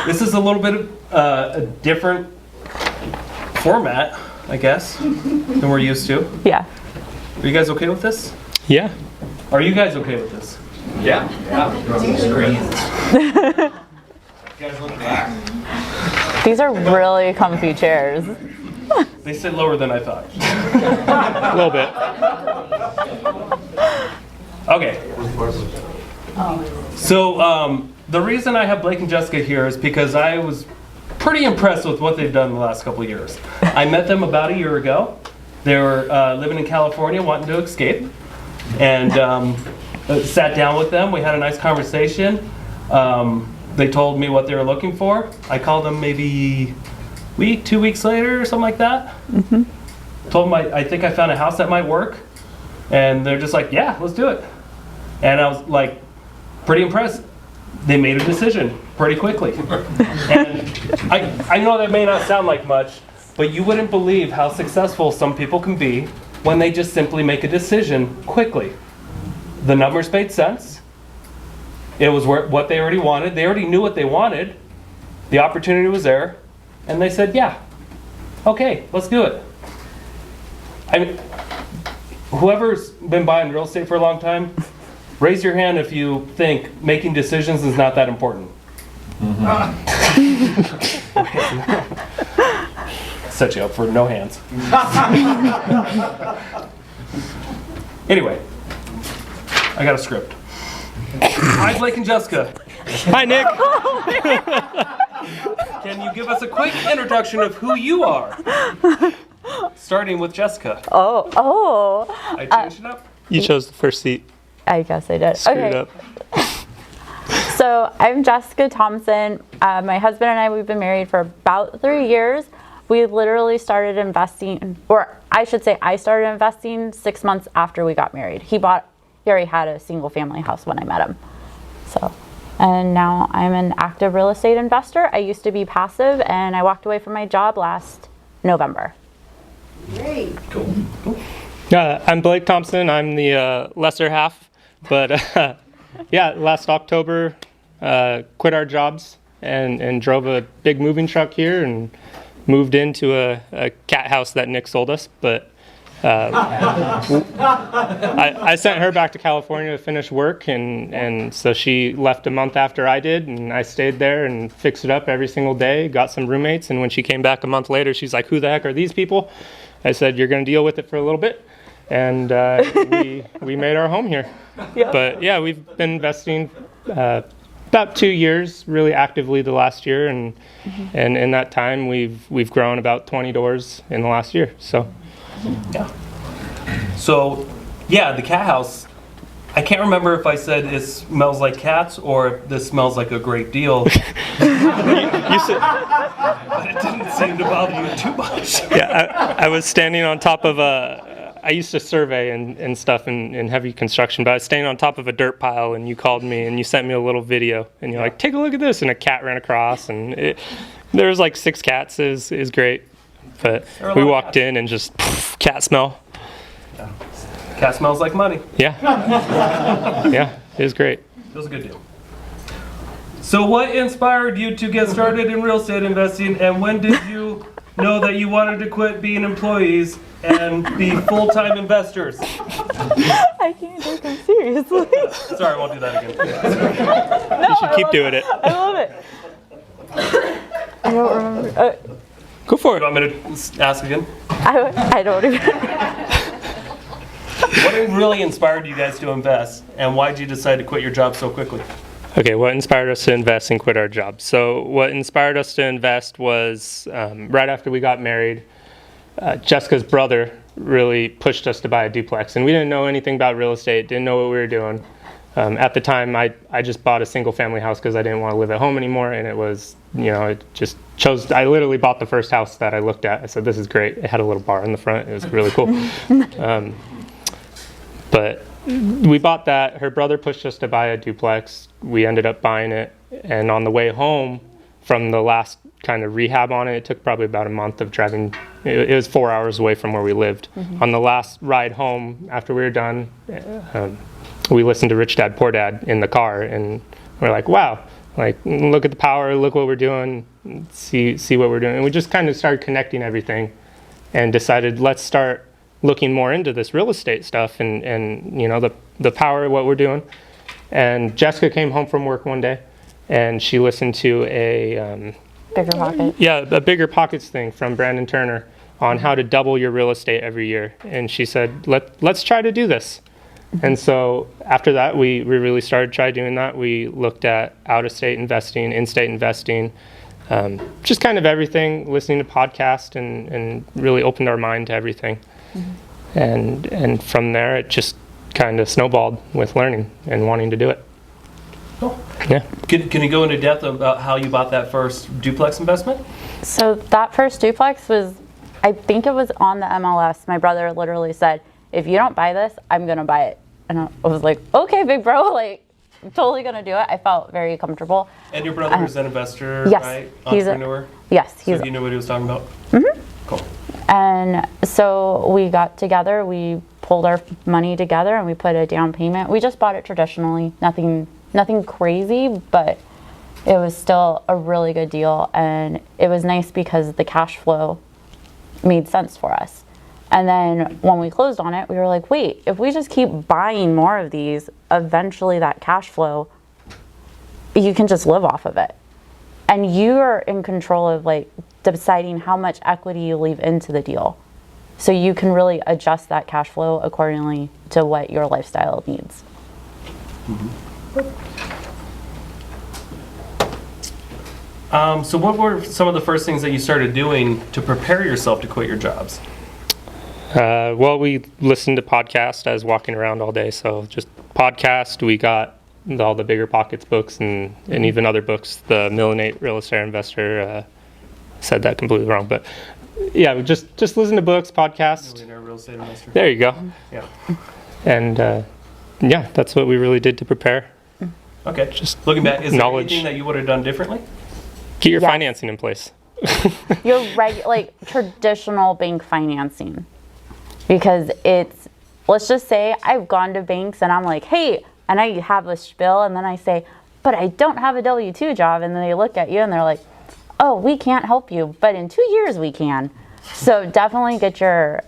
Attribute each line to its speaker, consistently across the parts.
Speaker 1: This is a little bit of a different format, I guess, than we're used to.
Speaker 2: Yeah.
Speaker 1: Are you guys okay with this?
Speaker 3: Yeah.
Speaker 1: Are you guys okay with this?
Speaker 4: Yeah. You guys look back.
Speaker 2: These are really comfy chairs.
Speaker 1: They sit lower than I thought.
Speaker 3: A little bit.
Speaker 1: Okay. So the reason I have Blake and Jessica here is because I was pretty impressed with what they've done the last couple of years. I met them about a year ago. They were living in California, wanting to escape, and sat down with them. We had a nice conversation. They told me what they were looking for. I called them maybe week, 2 weeks later, or something like that. Told them I think I found a house that might work, and they're just like, yeah, let's do it. And I was like, pretty impressed. They made a decision pretty quickly. And I know that may not sound like much, but you wouldn't believe how successful some people can be when they just simply make a decision quickly. The numbers made sense. It was what they already wanted. They already knew what they wanted. The opportunity was there. And they said, yeah, okay, let's do it. I mean, whoever's been buying real estate for a long time, raise your hand if you think making decisions is not that important. Set you up for no hands. Anyway, I got a script. Hi, Blake and Jessica.
Speaker 3: Hi, Nick.
Speaker 1: Can you give us a quick introduction of who you are? Starting with Jessica.
Speaker 2: Oh.
Speaker 1: I changed it up.
Speaker 3: You chose the first seat.
Speaker 2: I guess I did.
Speaker 3: Screwed up.
Speaker 2: So I'm Jessica Thompson. My husband and I, we've been married for about 3 years. We literally started investing, or I should say I started investing 6 months after we got married. He already had a single family house when I met him. So, and now I'm an active real estate investor. I used to be passive, and I walked away from my job last November.
Speaker 5: Great.
Speaker 1: Cool.
Speaker 3: I'm Blake Thompson. I'm the lesser half. But yeah, last October, quit our jobs and drove a big moving truck here and moved into a cat house that Nick sold us. But I sent her back to California to finish work, and so she left a month after I did, and I stayed there and fixed it up every single day, got some roommates, and when she came back a month later, she's like, who the heck are these people? I said, you're going to deal with it for a little bit, and we made our home here.
Speaker 2: Yep.
Speaker 3: But yeah, we've been investing about 2 years really actively the last year, and in that time we've grown about 20 doors in the last year. So
Speaker 1: Yeah. So, yeah, the cat house. I can't remember if I said it smells like cats or if this smells like a great deal.
Speaker 3: you said,
Speaker 1: But it didn't seem to bother you too much.
Speaker 3: yeah, I was standing on top of I used to survey and stuff in heavy construction, but I was standing on top of a dirt pile, and you called me and you sent me a little video, and you're like, take a look at this, and a cat ran across, and there was like 6 cats. It was great. But we walked in and just cat smell.
Speaker 1: Yeah. Cat smells like money.
Speaker 3: Yeah. Yeah, it was great.
Speaker 1: It was a good deal. So what inspired you to get started in real estate investing, and when did you know that you wanted to quit being employees and be full-time investors?
Speaker 2: I can't take them seriously.
Speaker 1: Sorry, I won't do that again.
Speaker 3: You should keep doing it.
Speaker 2: I love it. I don't remember.
Speaker 3: Go for
Speaker 1: You
Speaker 3: it.
Speaker 1: want me to ask again?
Speaker 2: I don't even.
Speaker 1: What really inspired you guys to invest, and why did you decide to quit your job so quickly?
Speaker 3: Okay, what inspired us to invest and quit our job? So what inspired us to invest was right after we got married, Jessica's brother really pushed us to buy a duplex, and we didn't know anything about real estate, didn't know what we were doing. At the time, I just bought a single family house because I didn't want to live at home anymore, and it was, I literally bought the first house that I looked at. I said, this is great. It had a little bar in the front. It was really cool. But we bought that. Her brother pushed us to buy a duplex. We ended up buying it, and on the way home from the last kind of rehab on it took probably about a month of driving. It was 4 hours away from where we lived. On the last ride home after we were done, we listened to Rich Dad Poor Dad in the car, and we're like, wow, like look at the power, look what we're doing, see what we're doing. And we just kind of started connecting everything and decided, let's start looking more into this real estate stuff and you know, the power of what we're doing. And Jessica came home from work one day, and she listened to a
Speaker 2: Bigger Pocket.
Speaker 3: yeah, a Bigger Pockets thing from Brandon Turner on how to double your real estate every year. And she said, let's try to do this. And so after that, we really started trying doing that. We looked at out-of-state investing, in-state investing, just kind of everything, listening to podcasts, and really opened our mind to everything. And from there, it just kind of snowballed with learning and wanting to do it.
Speaker 1: Cool.
Speaker 3: Yeah.
Speaker 1: Can you go into depth about how you bought that first duplex investment?
Speaker 2: So that first duplex was, I think it was on the MLS. My brother literally said, if you don't buy this, I'm going to buy it. And I was like, okay, big bro, like, I'm totally going to do it. I felt very comfortable.
Speaker 1: And your brother is an investor,
Speaker 2: yes,
Speaker 1: right?
Speaker 2: he's
Speaker 1: Entrepreneur?
Speaker 2: Yes.
Speaker 1: So you knew what he was talking about? Cool.
Speaker 2: And so we got together, we pulled our money together, and we put a down payment. We just bought it traditionally, nothing crazy, but it was still a really good deal. And it was nice because the cash flow made sense for us. And then when we closed on it, we were like, wait, if we just keep buying more of these, eventually that cash flow, you can just live off of it. And you are in control of like deciding how much equity you leave into the deal. So you can really adjust that cash flow accordingly to what your lifestyle needs.
Speaker 1: So what were some of the first things that you started doing to prepare yourself to quit your jobs?
Speaker 3: Well, we listened to podcasts. I was walking around all day, so just podcast. We got all the Bigger Pockets books and even other books. The Millenate Real Estate Investor, said that completely wrong, but yeah, we just listen to books, podcasts.
Speaker 1: Millionaire Real Estate Investor.
Speaker 3: There you go.
Speaker 1: Yeah.
Speaker 3: And yeah, that's what we really did to prepare.
Speaker 1: Okay. Just looking back, is there
Speaker 3: Knowledge.
Speaker 1: anything that you would have done differently?
Speaker 3: Get your
Speaker 2: Yes.
Speaker 3: financing in place.
Speaker 2: Your like traditional bank financing, because it's, let's just say I've gone to banks and I'm like, hey, and I have a spiel, and then I say, but I don't have a W-2 job, and then they look at you and they're like, oh, we can't help you, but in 2 years we can. So definitely get your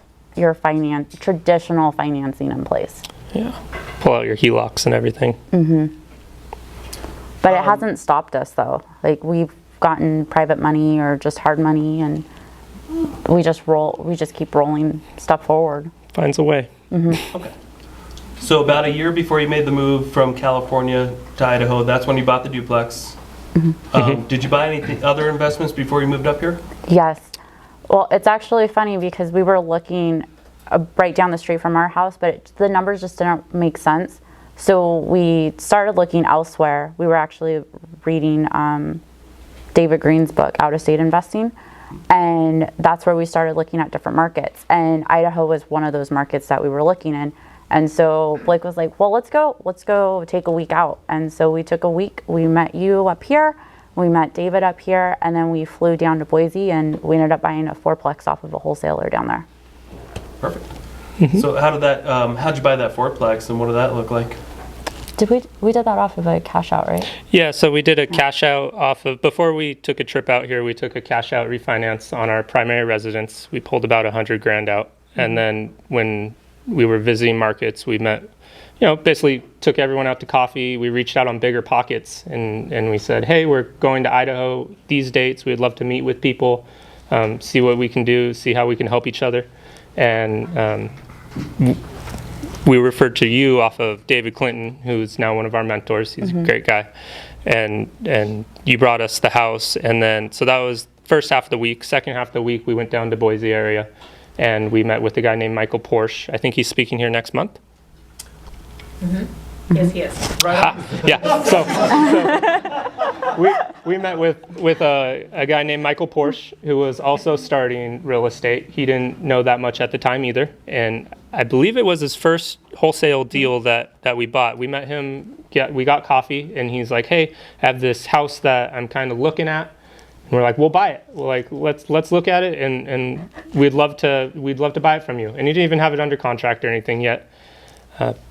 Speaker 2: traditional financing in place.
Speaker 3: Yeah. Pull out your HELOCs and everything.
Speaker 2: But it hasn't stopped us though. Like we've gotten private money or just hard money, and we just keep rolling stuff forward.
Speaker 3: Finds a way.
Speaker 1: Okay. So about a year before you made the move from California to Idaho, that's when you bought the duplex. Did you buy any other investments before you moved up here?
Speaker 2: Yes. Well, it's actually funny because we were looking right down the street from our house, but the numbers just didn't make sense. So we started looking elsewhere. We were actually reading David Green's book, Out of State Investing. And that's where we started looking at different markets. And Idaho was one of those markets that we were looking in. And so Blake was like, well, let's go take a week out. And so we took a week. We met you up here. We met David up here. And then we flew down to Boise, and we ended up buying a fourplex off of a wholesaler down there.
Speaker 1: Perfect. So how'd you buy that fourplex, and what did that look like?
Speaker 2: We did that off of a cash out, right?
Speaker 3: Yeah, so we did a cash out off of, before we took a trip out here, we took a cash out refinance on our primary residence. We pulled about $100,000 out. And then when we were visiting markets, we met, basically took everyone out to coffee. We reached out on Bigger Pockets, and we said, hey, we're going to Idaho these dates. We'd love to meet with people, see what we can do, see how we can help each other. And we referred to you off of David Clinton, who's now one of our mentors. He's a great guy. And you brought us the house. And then, so that was first half of the week. Second half of the week, we went down to Boise area, and we met with a guy named Michael Porsche. I think he's speaking here next month.
Speaker 5: Yes, he is.
Speaker 3: Yeah. So we met with a guy named Michael Porsche, who was also starting real estate. He didn't know that much at the time either, and I believe it was his first wholesale deal that we bought. We met him. We got coffee, and he's like, "Hey, I have this house that I'm kind of looking at." And we're like, "We'll buy it. We're like, let's look at it, and we'd love to buy it from you." And he didn't even have it under contract or anything yet.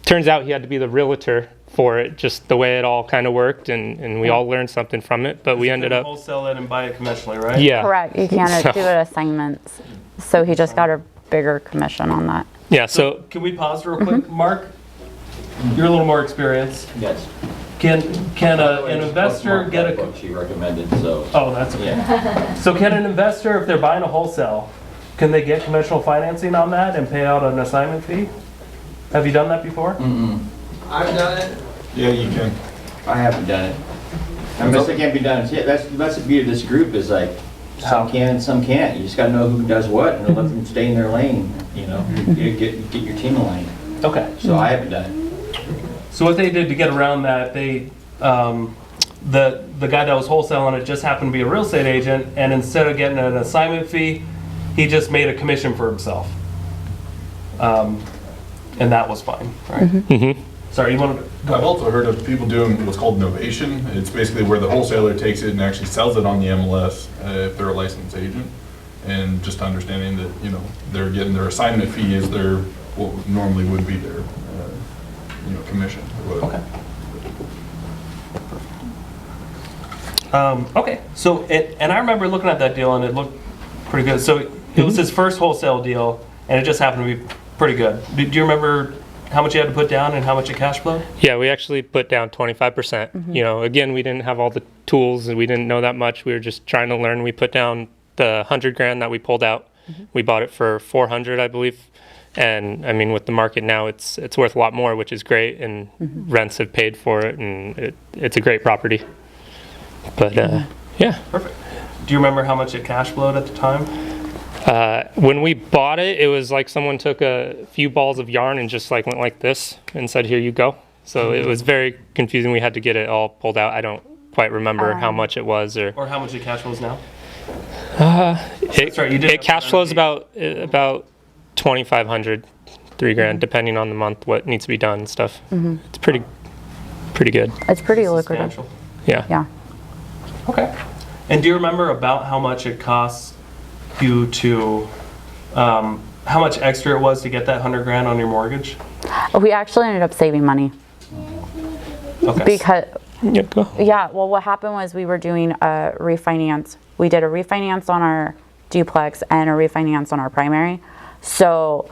Speaker 3: Turns out he had to be the realtor for it, just the way it all kind of worked, and we all learned something from it. But we ended up
Speaker 1: wholesale it and buy it conventionally, right?
Speaker 3: yeah,
Speaker 2: Correct. You can't do it assignments. So he just got a bigger commission on that.
Speaker 3: yeah. So
Speaker 1: Can we pause real quick? Mark, you're a little more experienced.
Speaker 5: Yes.
Speaker 1: Can an investor get a...
Speaker 5: book she recommended, so.
Speaker 1: Oh, that's okay.
Speaker 5: Yeah.
Speaker 1: So can an investor, if they're buying a wholesale, can they get conventional financing on that and pay out an assignment fee? Have you done that before?
Speaker 4: I've done it.
Speaker 6: Yeah, you can.
Speaker 5: I haven't done it. Unless it can't be done. Yeah, that's the beauty of this group is like,
Speaker 1: How?
Speaker 5: some can and some can't. You just gotta know who does what and let them stay in their lane, you know, get your team aligned.
Speaker 1: Okay.
Speaker 5: So I haven't done it.
Speaker 1: So what they did to get around that, they, the guy that was wholesaling it just happened to be a real estate agent, and instead of getting an assignment fee, he just made a commission for himself. And that was fine, right? Sorry, you wanted to...
Speaker 6: I've also heard of people doing what's called novation. It's basically where the wholesaler takes it and actually sells it on the MLS if they're a licensed agent. And just understanding that, you know, they're getting their assignment fee is their, what normally would be their, you know, commission. Or whatever.
Speaker 1: Okay. Okay, so, and I remember looking at that deal and it looked pretty good. So it was his first wholesale deal and it just happened to be pretty good. Do you remember how much you had to put down and how much it cash flowed?
Speaker 3: yeah, we actually put down 25%. You know, again, we didn't have all the tools and we didn't know that much. We were just trying to learn. We put down the $100,000 that we pulled out. We bought it for $400, I believe. And I mean, with the market now, it's worth a lot more, which is great. And rents have paid for it, and it's a great property. But yeah.
Speaker 1: Perfect. Do you remember how much it cash flowed at the time?
Speaker 3: When we bought it, it was like someone took a few balls of yarn and just like went like this and said, "Here you go." So it was very confusing. We had to get it all pulled out. I don't quite remember how much it was
Speaker 1: Or how much it cash flows now?
Speaker 3: it,
Speaker 1: right, you did
Speaker 3: it
Speaker 1: have
Speaker 3: cash
Speaker 1: the
Speaker 3: flows
Speaker 1: guarantee.
Speaker 3: about 2,500, $3,000, depending on the month, what needs to be done and stuff. It's pretty good.
Speaker 2: It's pretty lucrative.
Speaker 1: Substantial.
Speaker 3: Yeah.
Speaker 2: Yeah.
Speaker 1: Okay. And do you remember about how much it costs you to, how much extra it was to get that $100,000 on your mortgage?
Speaker 2: We actually ended up saving money
Speaker 1: Okay.
Speaker 2: because,
Speaker 3: Yeah, go.
Speaker 2: yeah, well, what happened was we were doing a refinance. We did a refinance on our duplex and a refinance on our primary. So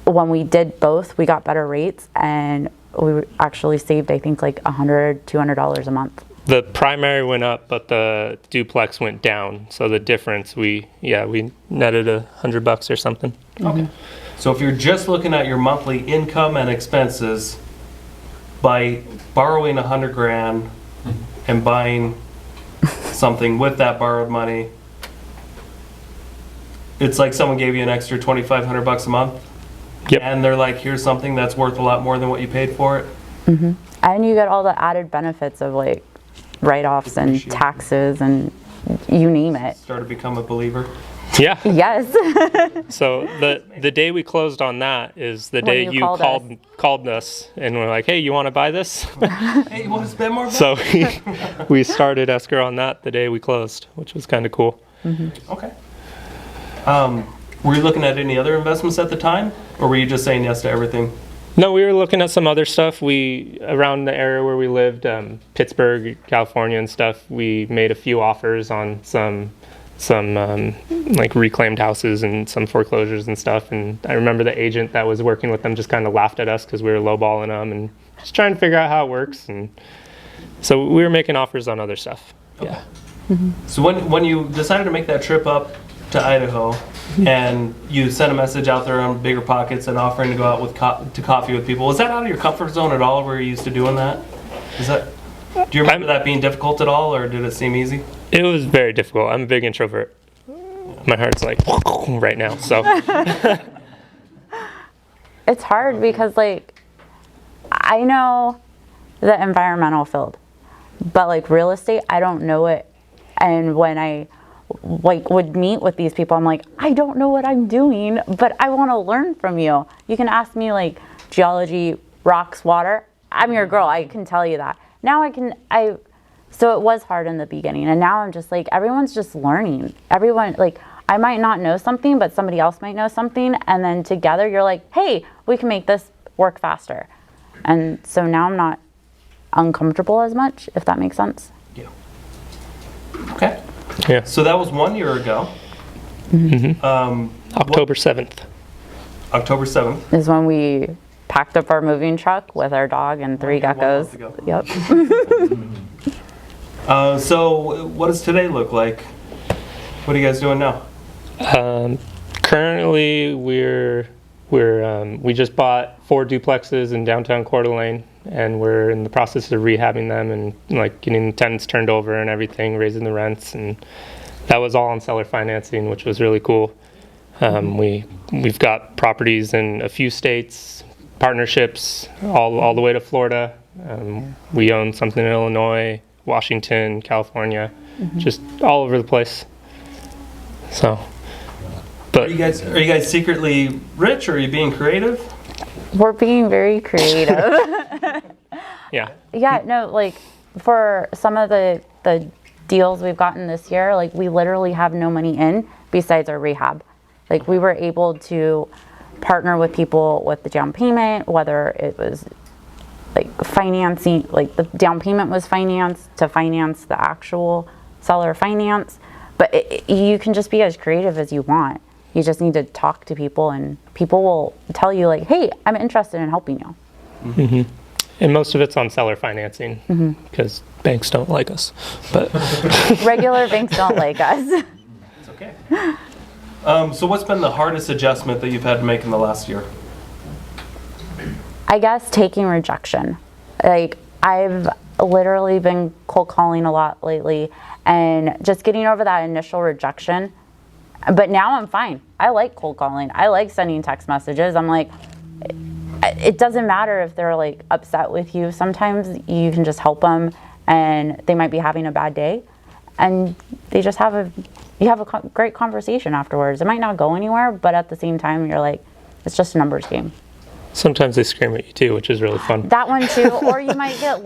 Speaker 2: when we did both, we got better rates and we actually saved, I think, like $100, $200 a month.
Speaker 3: The primary went up, but the duplex went down. So the difference, we netted $100 or something.
Speaker 1: Okay. So if you're just looking at your monthly income and expenses, by borrowing $100,000 and buying something with that borrowed money, it's like someone gave you an extra $2,500 a month.
Speaker 3: Yep.
Speaker 1: And they're like, here's something that's worth a lot more than what you paid for it.
Speaker 2: And you get all the added benefits of like write-offs and
Speaker 1: Depreciation.
Speaker 2: taxes and you name it.
Speaker 1: Start to become a believer.
Speaker 3: Yeah.
Speaker 2: Yes.
Speaker 3: So the day we closed on that is the
Speaker 2: When
Speaker 3: day
Speaker 2: you
Speaker 3: you
Speaker 2: called
Speaker 3: called us and we're like, "Hey, you want to buy this?"
Speaker 1: Hey, you want to spend more?
Speaker 3: So we started escrow on that the day we closed, which was kind of cool.
Speaker 1: Okay. Were you looking at any other investments at the time, or were you just saying yes to everything?
Speaker 3: No, we were looking at some other stuff. We around the area where we lived, Pittsburgh, California, and stuff. We made a few offers on some like reclaimed houses and some foreclosures and stuff. And I remember the agent that was working with them just kind of laughed at us because we were lowballing them and just trying to figure out how it works. And so we were making offers on other stuff. Yeah.
Speaker 1: So when you decided to make that trip up to Idaho, and you sent a message out there on Bigger Pockets and offering to go out with to coffee with people, was that out of your comfort zone at all? Were you used to doing that? Do you remember that being difficult at all, or did it seem easy?
Speaker 3: It was very difficult. I'm a big introvert. My heart's like right now. So
Speaker 2: It's hard because like I know the environmental field, but like real estate, I don't know it. And when I like would meet with these people, I'm like, I don't know what I'm doing, but I want to learn from you. You can ask me like geology, rocks, water. I'm your girl. I can tell you that. Now so it was hard in the beginning, and now I'm just like, everyone's just learning. Everyone, like, I might not know something, but somebody else might know something, and then together you're like, hey, we can make this work faster. And so now I'm not uncomfortable as much, if that makes sense.
Speaker 1: Yeah. Okay.
Speaker 3: Yeah.
Speaker 1: So that was 1 year ago.
Speaker 3: October 7th.
Speaker 1: October 7th.
Speaker 2: Is when we packed up our moving truck with our dog and 3
Speaker 1: Okay, 1 month
Speaker 2: geckos.
Speaker 1: ago.
Speaker 2: Yep.
Speaker 1: So what does today look like? What are you guys doing now?
Speaker 3: Currently, we just bought 4 duplexes in downtown Coeur d'Alene, and we're in the process of rehabbing them and like getting the tenants turned over and everything, raising the rents, and that was all on seller financing, which was really cool. We've got properties in a few states, partnerships all the way to Florida. We own something in Illinois, Washington, California, just all over the place. So,
Speaker 1: Are you guys secretly rich, or are you being creative?
Speaker 2: We're being very creative.
Speaker 3: yeah.
Speaker 2: Yeah, no, like for some of the deals we've gotten this year, like we literally have no money in besides our rehab. Like we were able to partner with people with the down payment, whether it was like financing, like the down payment was financed to finance the actual seller finance. But you can just be as creative as you want. You just need to talk to people, and people will tell you like, hey, I'm interested in helping you.
Speaker 3: Mm-hmm. And most of it's on seller financing because banks don't like us. But
Speaker 2: regular banks don't like us.
Speaker 1: It's okay. So what's been the hardest adjustment that you've had to make in the last year?
Speaker 2: I guess taking rejection. Like I've literally been cold calling a lot lately and just getting over that initial rejection. But now I'm fine. I like cold calling. I like sending text messages. I'm like, it doesn't matter if they're like upset with you. Sometimes you can just help them, and they might be having a bad day, and they just you have a great conversation afterwards. It might not go anywhere, but at the same time, you're like, it's just a numbers game.
Speaker 3: sometimes they scream at you too, which is really fun.
Speaker 2: That one too, or you might get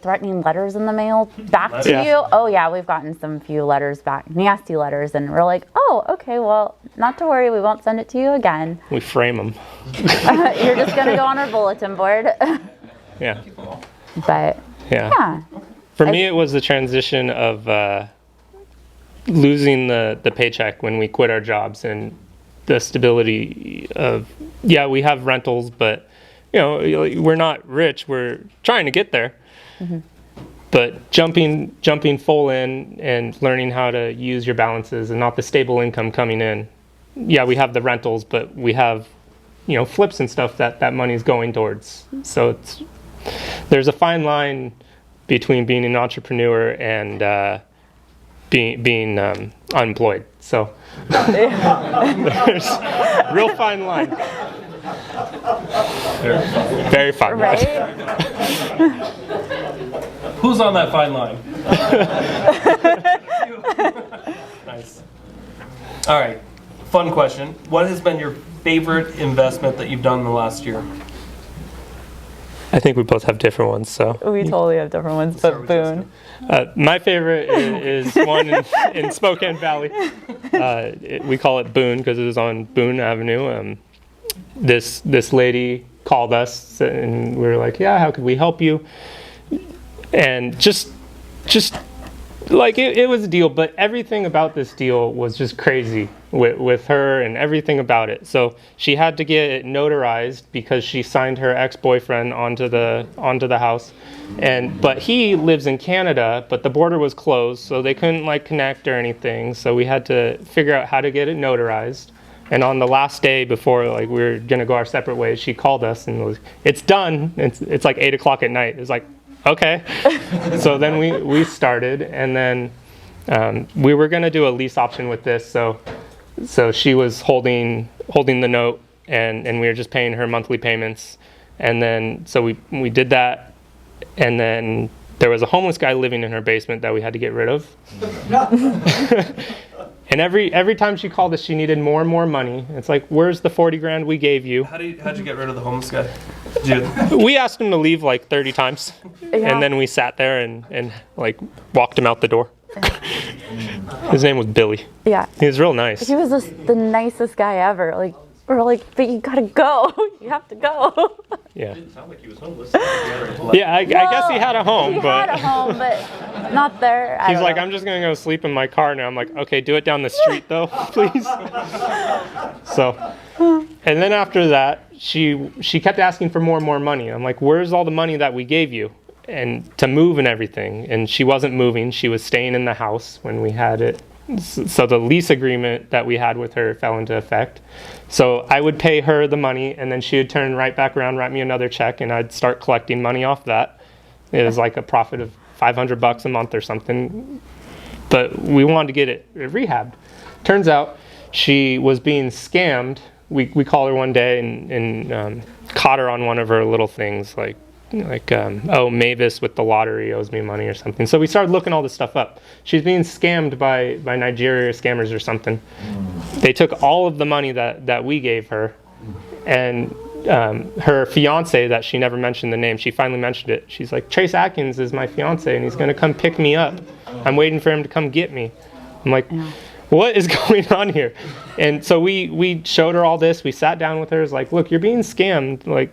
Speaker 2: threatening letters in the mail back to you. Oh yeah, we've gotten some few letters back, nasty letters, and we're like, oh, okay, well, not to worry, we won't send it to you again.
Speaker 3: We frame them.
Speaker 2: You're just gonna go on our bulletin board.
Speaker 3: Yeah.
Speaker 2: But yeah.
Speaker 3: For me, it was the transition of losing the paycheck when we quit our jobs and the stability of, yeah, we have rentals, but you know, we're not rich. We're trying to get there. Mm-hmm. But jumping full in and learning how to use your balances and not the stable income coming in. Yeah, we have the rentals, but we have, you know, flips and stuff that money's going towards. So there's a fine line between being an entrepreneur and being unemployed. So there's a real fine line. Very fine.
Speaker 2: Right?
Speaker 1: Who's on that fine line? Nice. All right. Fun question. What has been your favorite investment that you've done in the last year?
Speaker 3: I think we both have different ones, so.
Speaker 2: We totally have different ones, but Boone.
Speaker 3: My favorite is one in Spokane Valley. We call it Boone because it was on Boone Avenue. This lady called us and we were like, yeah, how could we help you? And just like it was a deal, but everything about this deal was just crazy with her and everything about it. So she had to get it notarized because she signed her ex-boyfriend onto the house, but he lives in Canada, but the border was closed, so they couldn't like connect or anything. So we had to figure out how to get it notarized. And on the last day before like we were gonna go our separate ways, she called us and was, it's done. It's like 8 o'clock at night. It's like, okay. So then we started, and then we were gonna do a lease option with this. So she was holding the note, and we were just paying her monthly payments. And then so we did that, and then there was a homeless guy living in her basement that we had to get rid of. And every time she called us, she needed more and more money. It's like, where's the 40 grand we gave you?
Speaker 1: How'd you get rid of the homeless guy?
Speaker 3: We asked him to leave like 30 times.
Speaker 2: Yeah.
Speaker 3: And then we sat there and like walked him out the door. His name was Billy.
Speaker 2: Yeah.
Speaker 3: He was real nice.
Speaker 2: He was the nicest guy ever. Like, we're like, but you gotta go. you have to go.
Speaker 3: Yeah.
Speaker 1: Didn't sound like he was homeless.
Speaker 3: Yeah, I guess he had a home,
Speaker 2: He
Speaker 3: but
Speaker 2: had a home, but not there. I
Speaker 3: he's
Speaker 2: don't
Speaker 3: like,
Speaker 2: know.
Speaker 3: I'm just gonna go sleep in my car now. I'm like, okay, do it down the street though, please. So, and then after that, she kept asking for more and more money. I'm like, where's all the money that we gave you and to move and everything? And she wasn't moving. She was staying in the house when we had it. So the lease agreement that we had with her fell into effect. So I would pay her the money, and then she would turn right back around, write me another check, and I'd start collecting money off that. It was like a profit of $500 a month or something. But we wanted to get it rehabbed. Turns out she was being scammed. We called her one day and caught her on one of her little things, like Mavis with the lottery owes me money or something. So we started looking all this stuff up. She's being scammed by Nigeria scammers or something. They took all of the money that we gave her, and her fiance that she never mentioned the name, she finally mentioned it. She's like, Trace Atkins is my fiance and he's gonna come pick me up. I'm waiting for him to come get me. I'm like, what is going on here? And so we showed her all this. We sat down with her. It's like, look, you're being scammed. Like,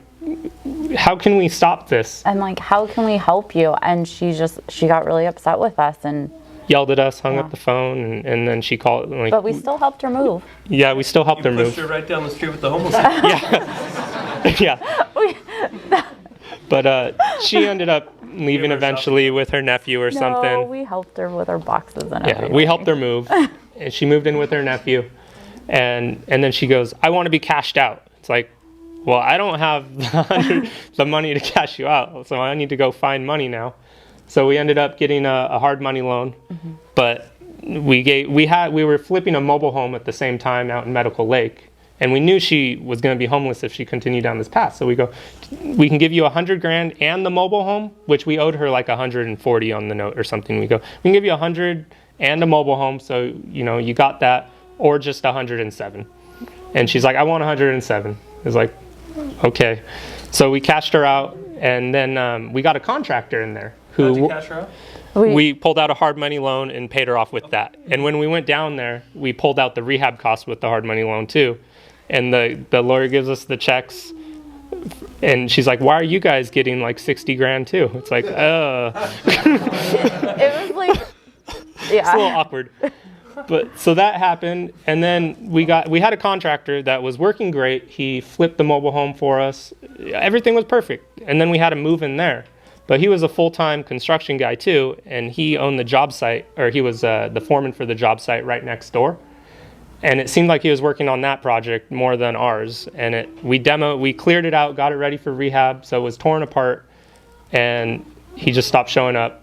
Speaker 3: how can we stop this?
Speaker 2: And like, how can we help you? And she got really upset with us and
Speaker 3: yelled at us, hung up the phone, and then she called. Like,
Speaker 2: but we still helped her move.
Speaker 3: Yeah, we still helped her move.
Speaker 1: Pushed her right down the street with the homeless people.
Speaker 3: Yeah. But she ended up leaving eventually with her nephew or
Speaker 2: No,
Speaker 3: something.
Speaker 2: we helped her with her boxes and
Speaker 3: Yeah,
Speaker 2: everything.
Speaker 3: we helped her move. And she moved in with her nephew. And then she goes, I want to be cashed out. It's like, well, I don't have the money to cash you out, so I need to go find money now. So we ended up getting a hard money loan, but we were flipping a mobile home at the same time out in Medical Lake, and we knew she was going to be homeless if she continued down this path. So we go, we can give you $100,000 and the mobile home, which we owed her like 140 on the note or something. We go, we can give you 100 and a mobile home, so you got that, or just 107. And she's like, I want 107. It's like, okay. So we cashed her out, and then we got a contractor in there
Speaker 1: How'd you
Speaker 3: who
Speaker 1: cash her out?
Speaker 3: we pulled out a hard money loan and paid her off with that. And when we went down there, we pulled out the rehab costs with the hard money loan too. And the lawyer gives us the checks, and she's like, why are you guys getting like 60 grand too? It's like,
Speaker 2: It was like,
Speaker 3: it's a little
Speaker 2: yeah.
Speaker 3: awkward. But so that happened, and then we had a contractor that was working great. He flipped the mobile home for us. Everything was perfect. And then we had to move in there. But he was a full-time construction guy too, and he owned the job site, or he was the foreman for the job site right next door. And it seemed like he was working on that project more than ours. And we cleared it out, got it ready for rehab, so it was torn apart, and he just stopped showing up.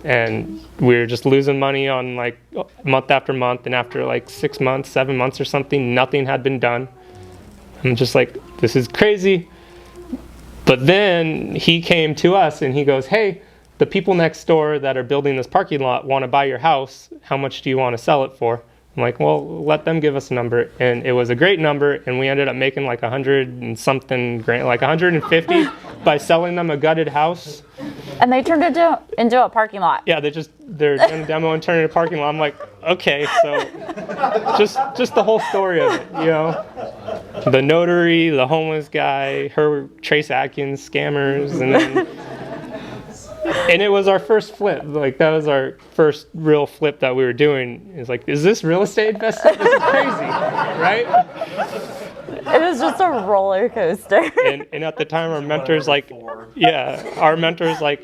Speaker 3: And we were just losing money on like month after month, and after like 6 months, 7 months or something, nothing had been done. I'm just like, this is crazy. But then he came to us and he goes, hey, the people next door that are building this parking lot want to buy your house. How much do you want to sell it for? I'm like, well, let them give us a number. And it was a great number, and we ended up making like 100 and something grand, like 150 by selling them a gutted house.
Speaker 2: And they turned it into a parking lot.
Speaker 3: Yeah, they're doing a demo and turning it into a parking lot. I'm like, okay, so just the whole story of it, the notary, the homeless guy, her Trace Atkins scammers, and it was our first flip. Like, that was our first real flip that we were doing. It's like, is this real estate investing? This is crazy, right?
Speaker 2: It was just a roller coaster.
Speaker 3: And at the time, our mentors like,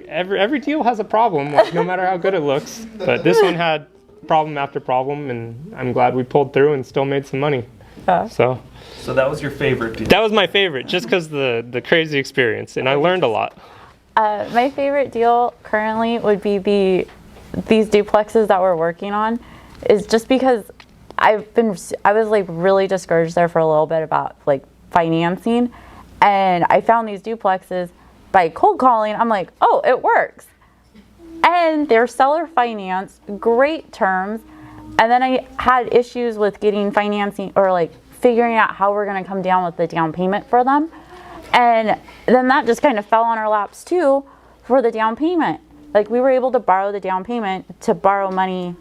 Speaker 3: every deal has a problem, like, no matter how good it looks. But this one had problem after problem, and I'm glad we pulled through and still made some money.
Speaker 2: Yeah.
Speaker 3: So
Speaker 1: that was your favorite deal?
Speaker 3: that was my favorite, just because the crazy experience, and I learned a lot.
Speaker 2: My favorite deal currently would be these duplexes that we're working on, is just because I was like really discouraged there for a little bit about like financing, and I found these duplexes by cold calling. I'm like, oh, it works. And they're seller financed, great terms. And then I had issues with getting financing, or like figuring out how we're going to come down with the down payment for them. And then that just kind of fell on our laps too for the down payment. Like, we were able to borrow the down payment to borrow money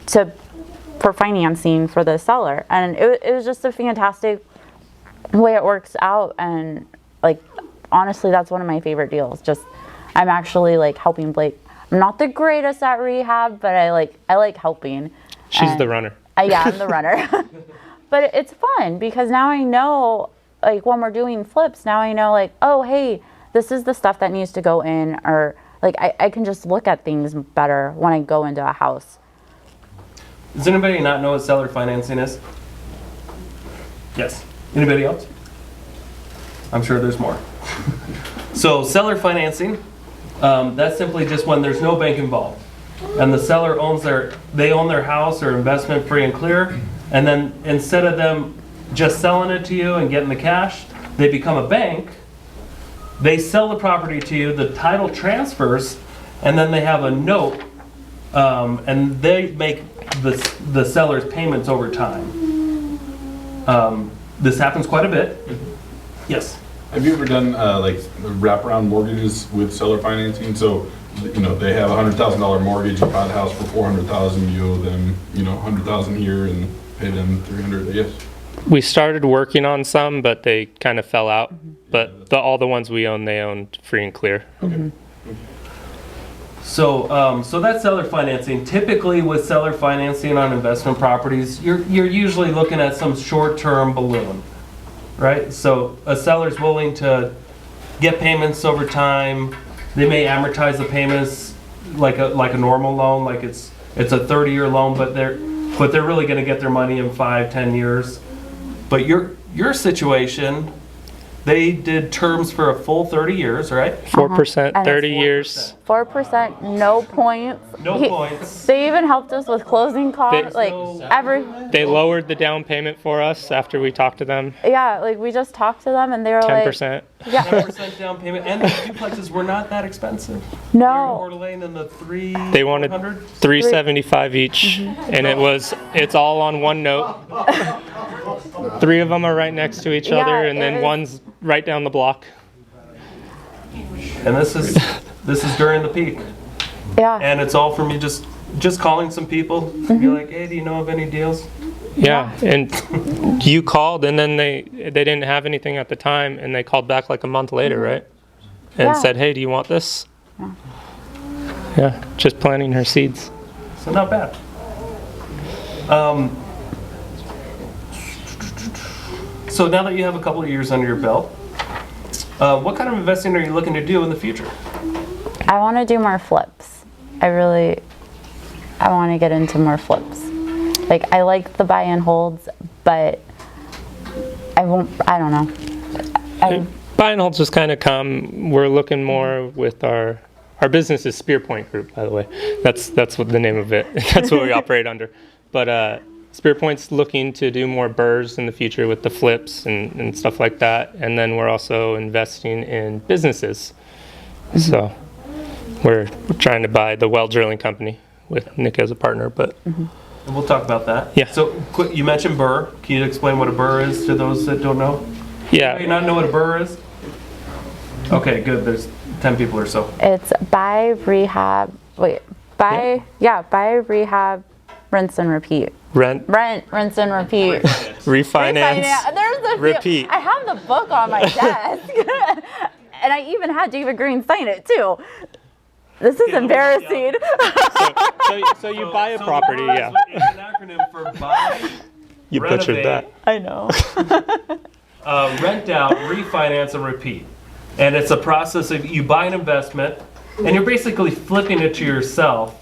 Speaker 2: for financing for the seller. And it was just a fantastic the way it works out, and like honestly, that's one of my favorite deals. Just I'm actually like helping Blake. I'm not the greatest at rehab, but I like helping.
Speaker 3: She's the runner.
Speaker 2: Yeah, I'm the runner. But it's fun because now I know, like when we're doing flips, now I know like, oh, hey, this is the stuff that needs to go in, or like I can just look at things better when I go into a house.
Speaker 1: Does anybody not know what seller financing is? Yes. Anybody else? I'm sure there's more. So seller financing, that's simply just when there's no bank involved, and the seller owns their house or investment free and clear, and then instead of them just selling it to you and getting the cash, they become a bank. They sell the property to you, the title transfers, and then they have a note, and they make the seller's payments over time. This happens quite a bit. Yes.
Speaker 6: Have you ever done like wraparound mortgages with seller financing? So, you know, they have a $100,000 mortgage. You buy the house for $400,000. You owe them, you know, $100,000 here and pay them $300. Yes.
Speaker 3: We started working on some, but they kind of fell out. But all the ones we own, they owned free and clear.
Speaker 6: Okay.
Speaker 1: So, so that's seller financing. Typically, with seller financing on investment properties, you're usually looking at some short-term balloon, right? So a seller's willing to get payments over time. They may amortize the payments like a normal loan, like it's a 30-year loan, but they're really going to get their money in 5-10 years. But your situation, they did terms for a full 30 years, right?
Speaker 3: 4%,
Speaker 2: And
Speaker 3: 30
Speaker 2: it's
Speaker 3: years.
Speaker 2: 4%, no points.
Speaker 1: No points.
Speaker 2: They even helped us with closing costs, like
Speaker 3: They lowered the down payment for us after we talked to them.
Speaker 2: Yeah, like we just talked to them and they were like,
Speaker 3: 10%.
Speaker 2: yeah,
Speaker 1: 10% down payment, and the duplexes were not that expensive.
Speaker 2: no.
Speaker 1: Coeur d'Alene in the
Speaker 3: They wanted
Speaker 1: 300.
Speaker 3: $375 each, and it's all on one note. 3 of them are right next to each
Speaker 2: Yeah,
Speaker 3: other, and
Speaker 2: it
Speaker 3: then
Speaker 2: is.
Speaker 3: one's right down the block.
Speaker 1: And this is during the peak,
Speaker 2: Yeah,
Speaker 1: and it's all for me just calling some people, be like, hey, do you know of any deals?
Speaker 3: Yeah, and you called, and then they didn't have anything at the time, and they called back like a month later, right? And
Speaker 2: Yeah.
Speaker 3: said, hey, do you want this? Yeah, just planting her seeds.
Speaker 1: So not bad. So now that you have a couple of years under your belt, what kind of investing are you looking to do in the future?
Speaker 2: I want to do more flips. I want to get into more flips. Like I like the buy and holds, but I don't know.
Speaker 3: Buy and holds just kind of come. We're looking more with our business is Spear Point Group, by the way. That's what the name of it. That's what we operate under. But Spear Point's looking to do more burrs in the future with the flips and stuff like that. And then we're also investing in businesses. So we're trying to buy the well drilling company with Nick as a partner, but.
Speaker 1: And we'll talk about that.
Speaker 3: Yeah.
Speaker 1: So you mentioned burr. Can you explain what a burr is to those that don't know? Do you
Speaker 3: Yeah,
Speaker 1: not know what a burr is? Okay, good. There's 10 people or so.
Speaker 2: It's buy, rehab, rinse and repeat.
Speaker 3: rent,
Speaker 2: Rinse and repeat.
Speaker 3: refinance,
Speaker 2: There's a few.
Speaker 3: repeat.
Speaker 2: I have the book on my desk. And I even had David Green sign it too. This is embarrassing.
Speaker 3: So you buy a property, yeah.
Speaker 1: It's an acronym for buy,
Speaker 3: You butchered that.
Speaker 2: I know.
Speaker 1: rent out, refinance, and repeat. And it's a process of you buy an investment, and you're basically flipping it to yourself.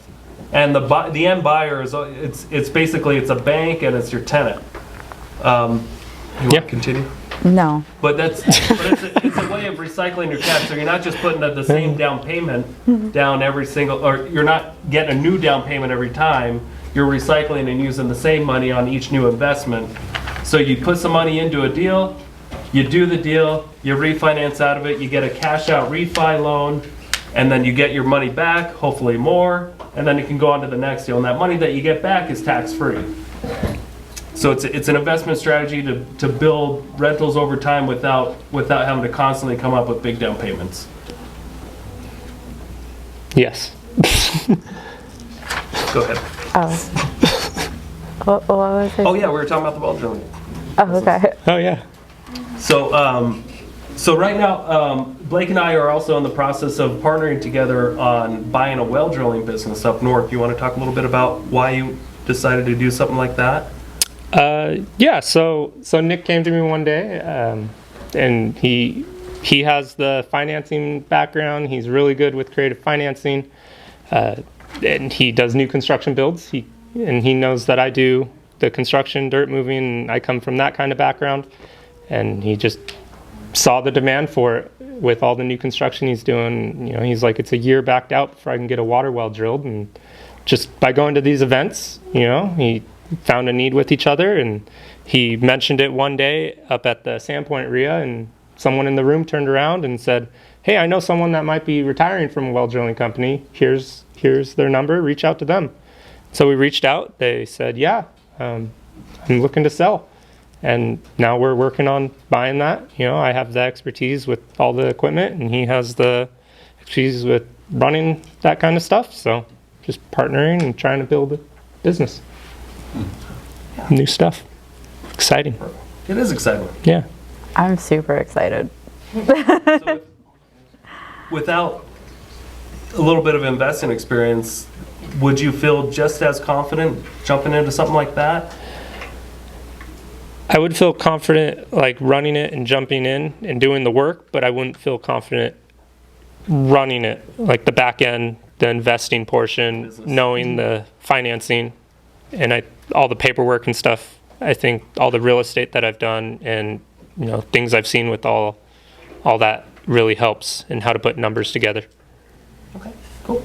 Speaker 1: And the end buyer is it's basically it's a bank and it's your tenant. You want to continue?
Speaker 2: No.
Speaker 1: But it's a way of recycling your cash. So you're not just putting the same down payment down every single, or you're not getting a new down payment every time. You're recycling and using the same money on each new investment. So you put some money into a deal, you do the deal, you refinance out of it, you get a cash out refi loan, and then you get your money back, hopefully more, and then you can go on to the next deal. And that money that you get back is tax free. So it's an investment strategy to build rentals over time without having to constantly come up with big down payments.
Speaker 3: Yes.
Speaker 1: Go ahead.
Speaker 2: Oh. What was it?
Speaker 1: Oh yeah, we were talking about the well drilling.
Speaker 2: Oh, okay.
Speaker 3: Oh yeah.
Speaker 1: So right now, Blake and I are also in the process of partnering together on buying a well drilling business up north. You want to talk a little bit about why you decided to do something like that?
Speaker 3: Yeah, so Nick came to me one day, and he has the financing background. He's really good with creative financing, and he does new construction builds. He knows that I do the construction, dirt moving, and I come from that kind of background. And he just saw the demand for it with all the new construction he's doing. You know, he's like, it's a year backed out before I can get a water well drilled. And just by going to these events, you know, he found a need with each other, and he mentioned it one day up at the Sandpoint REIA, and someone in the room turned around and said, hey, I know someone that might be retiring from a well drilling company. Here's their number, reach out to them. So we reached out. They said, yeah, I'm looking to sell. And now we're working on buying that. You know, I have the expertise with all the equipment, and he has the expertise with running that kind of stuff. So just partnering and trying to build a business. New stuff. Exciting.
Speaker 1: It is exciting.
Speaker 3: Yeah.
Speaker 2: I'm super excited.
Speaker 1: So without a little bit of investing experience, would you feel just as confident jumping into something like that?
Speaker 3: I would feel confident like running it and jumping in and doing the work, but I wouldn't feel confident running it, like the back end, the investing portion,
Speaker 1: Business.
Speaker 3: knowing the financing, and all the paperwork and stuff. I think all the real estate that I've done and, you know, things I've seen with all that really helps in how to put numbers together.
Speaker 1: Okay, cool.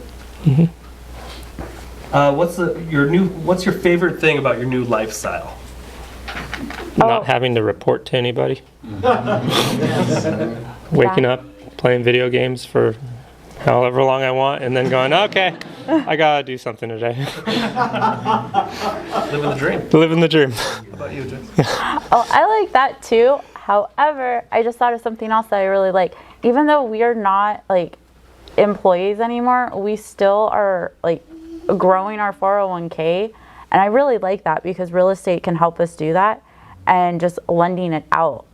Speaker 1: What's your favorite thing about your new lifestyle?
Speaker 3: Not having to report to anybody. Waking up, playing video games for however long I want, and then going, okay, I gotta do something today.
Speaker 1: Living the dream.
Speaker 3: Living the dream.
Speaker 1: How about you, Jess?
Speaker 2: Oh, I like that too. However, I just thought of something else that I really like. Even though we are not like employees anymore, we still are like growing our 401k. And I really like that because real estate can help us do that and just lending it out.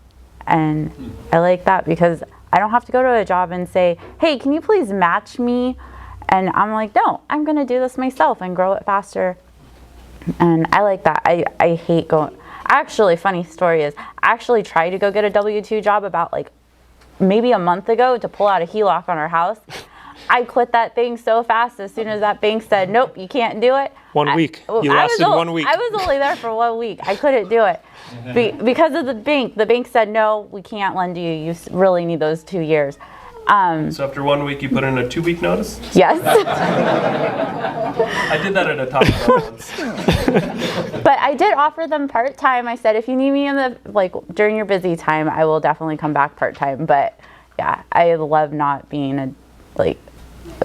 Speaker 2: And I like that because I don't have to go to a job and say, hey, can you please match me? And I'm like, no, I'm going to do this myself and grow it faster. And I like that. I hate going. Actually, funny story is, I actually tried to go get a W-2 job about like maybe a month ago to pull out a HELOC on our house. I quit that thing so fast as soon as that bank said, nope, you can't do it.
Speaker 3: 1 week. You lasted 1 week.
Speaker 2: I was only there for 1 week. I couldn't do it. Because of the bank. The bank said, no, we can't lend you. You really need those 2 years.
Speaker 1: So after 1 week, you put in a 2-week notice?
Speaker 2: Yes.
Speaker 1: I did that at a Taco Bell once.
Speaker 2: But I did offer them part-time. I said, if you need me during your busy time, I will definitely come back part-time. But yeah, I love not being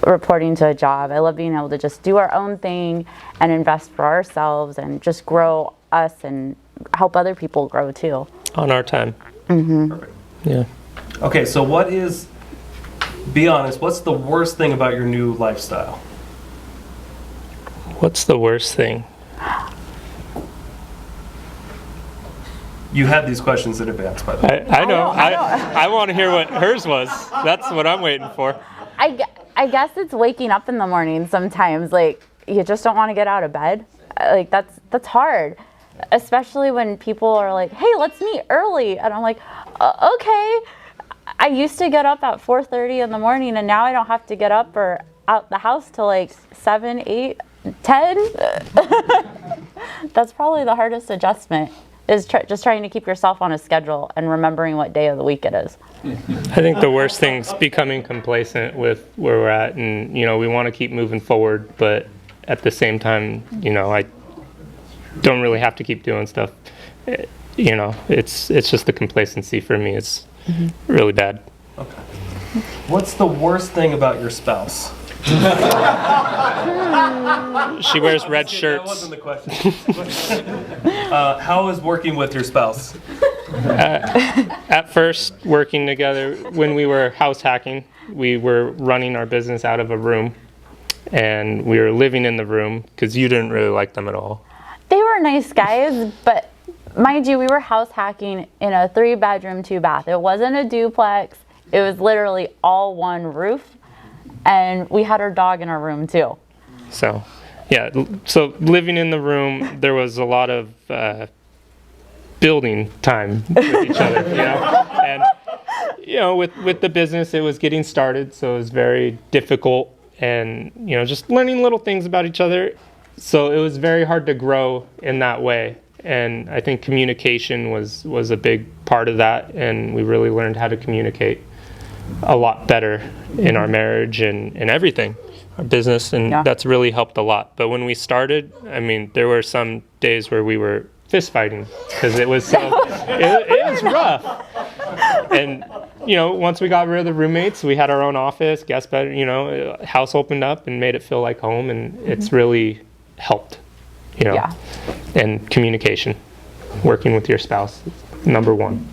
Speaker 2: reporting to a job. I love being able to just do our own thing and invest for ourselves and just grow us and help other people grow too.
Speaker 3: On our time.
Speaker 1: Perfect.
Speaker 3: Yeah.
Speaker 1: Okay, so be honest, what's the worst thing about your new lifestyle?
Speaker 3: What's the worst thing?
Speaker 1: You had these questions in advance, by the way.
Speaker 3: I know. I want to hear what hers was. That's what I'm waiting for.
Speaker 2: I guess it's waking up in the morning sometimes. Like, you just don't want to get out of bed. Like, that's hard. Especially when people are like, hey, let's meet early. And I'm like, okay. I used to get up at 4:30 in the morning, and now I don't have to get up or out the house till like 7, 8, 10. That's probably the hardest adjustment, is just trying to keep yourself on a schedule and remembering what day of the week it is.
Speaker 3: I think the worst thing's becoming complacent with where we're at, and we want to keep moving forward, but at the same time, I don't really have to keep doing stuff. It's just the complacency for me. It's really bad.
Speaker 1: Okay. What's the worst thing about your spouse?
Speaker 3: She wears red
Speaker 1: That
Speaker 3: shirts.
Speaker 1: wasn't the question. How is working with your spouse?
Speaker 3: At first, working together, when we were house hacking, we were running our business out of a room, and we were living in the room because you didn't really like them at all.
Speaker 2: They were nice guys, but mind you, we were house hacking in a 3-bedroom, 2-bath. It wasn't a duplex. It was literally all one roof. And we had our dog in our room too.
Speaker 3: So, yeah, so living in the room, there was a lot of building time with each other, you know? And, you know, with the business, it was getting started, so it was very difficult and, you know, just learning little things about each other. So it was very hard to grow in that way. And I think communication was a big part of that, and we really learned how to communicate a lot better in our marriage and everything, our business, and that's really helped a lot. But when we started, I mean, there were some days where we were fist fighting because it was so, it was rough. And, you know, once we got rid of the roommates, we had our own office, guest bed, you know, house opened up and made it feel like home, and it's really helped, you know, and communication, working with your spouse. Number one.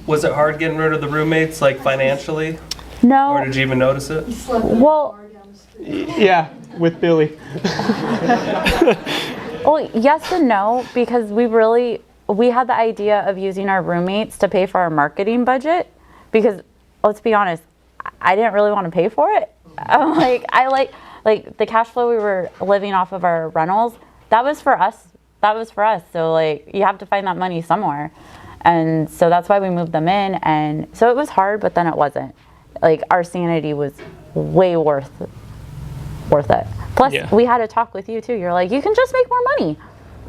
Speaker 1: Was it hard getting rid of the roommates, like financially?
Speaker 2: No.
Speaker 1: Or did you even notice it?
Speaker 2: Well,
Speaker 3: yeah, with Billy.
Speaker 2: well, yes and no, because we had the idea of using our roommates to pay for our marketing budget, because let's be honest, I didn't really want to pay for it. I like the cash flow we were living off of our rentals, that was for us. So like, you have to find that money somewhere. And so that's why we moved them in. And so it was hard, but then it wasn't. Like, our sanity was way worth it. Plus, we had a talk with you too. You're like, you can just make more money.